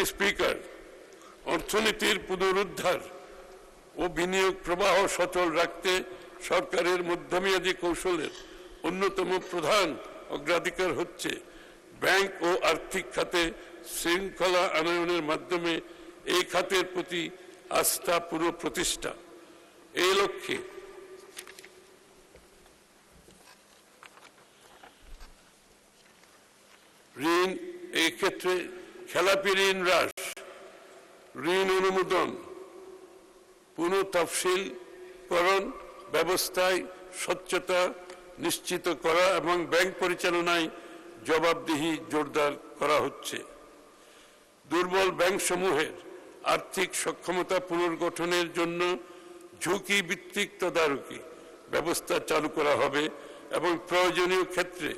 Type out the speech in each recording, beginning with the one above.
মাননীয় স্পিকার, অর্থনীতির পুনরুদ্ধার ও বিনিয়োগ প্রবাহ সচল রাখতে সরকারের মধ্যমেয়াদী কৌশলের অন্যতম প্রধান অগ্রাধিকার হচ্ছে ব্যাংক ও আর্থিক খাতে শৃঙ্খলা আনয়নের মাধ্যমে এই খাতের প্রতি আস্থা পুনঃপ্রতিষ্ঠা। এই লক্ষ্যে ঋণ, এই ক্ষেত্রে খেলাপি ঋণ হ্রাস, ঋণ অনুমোদন, পুনঃতফসিলকরণ ব্যবস্থায় স্বচ্ছতা নিশ্চিত করা এবং ব্যাংক পরিচালনায় জবাবদিহি জোরদার করা হচ্ছে। দুর্বল ব্যাংকসমূহের আর্থিক সক্ষমতা পুনর্গঠনের জন্য ঝুঁকি ভিত্তিক তদারকি ব্যবস্থা চালু করা হবে এবং প্রয়োজনীয় ক্ষেত্রে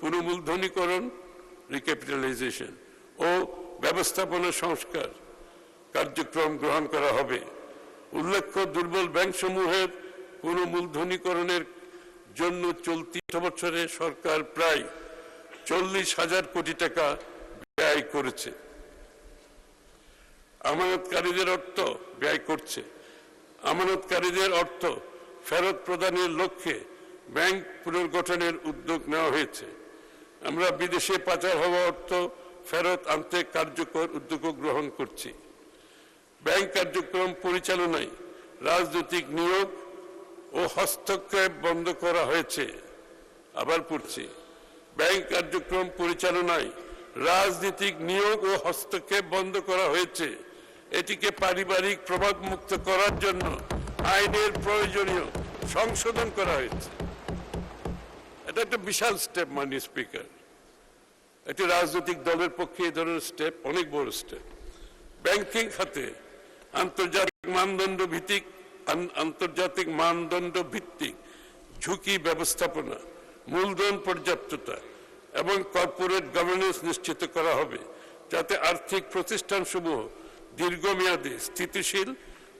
পুনর্মূলধনীকরণ রিক্যাপিটালাইজেশন ও ব্যবস্থাপনা সংস্কার কার্যক্রম গ্রহণ করা হবে। উল্লেখ্য, দুর্বল ব্যাংকসমূহের পুনর্মূলধনীকরণের জন্য চলতি বছরে সরকার প্রায় 40,000 কোটি টাকা ব্যয় করেছে। আমানতকারীদের অর্থ ফেরত প্রদানের লক্ষ্যে ব্যাংক পুনর্গঠনের উদ্যোগ নেওয়া হয়েছে। আমরা বিদেশে পাচার হওয়া অর্থ ফেরত আনতে কার্যকর উদ্যোগ গ্রহণ করছি। ব্যাংক কার্যক্রম পরিচালনায় রাজনৈতিক নিয়োগ ও হস্তক্ষেপ বন্ধ করা হয়েছে। আবার পড়ছি, ব্যাংক কার্যক্রম পরিচালনায় রাজনৈতিক নিয়োগ ও হস্তক্ষেপ বন্ধ করা হয়েছে। এটিকে পারিবারিক প্রভাব মুক্ত করার জন্য আইনের প্রয়োজনীয় সংশোধন করা হয়েছে। এটা একটা বিশাল স্টেপ মাননীয় স্পিকার। একটি রাজনৈতিক দলের পক্ষে এই ধরনের স্টেপ অনেক বড় স্টেপ। ব্যাংকিং খাতে আন্তর্জাতিক মানদণ্ড ভিত্তিক ঝুঁকি ব্যবস্থাপনা, মূলধন পর্যাপ্ততা এবং কর্পোরেট গভর্নেন্স নিশ্চিত করা হবে, যাতে আর্থিক প্রতিষ্ঠানসমূহ দীর্ঘমেয়াদে স্থিতিশীল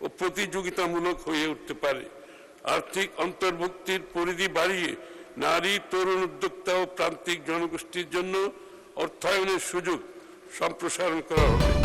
ও প্রতিযোগিতামূলক হয়ে উঠতে পারে। আর্থিক অন্তর্ভুক্তির পরিধি বাড়িয়ে নারী, তরুণ উদ্যোক্তা ও প্রান্তিক জনগোষ্ঠীর জন্য অর্থায়নের সুযোগ সম্প্রসারণ করা হবে।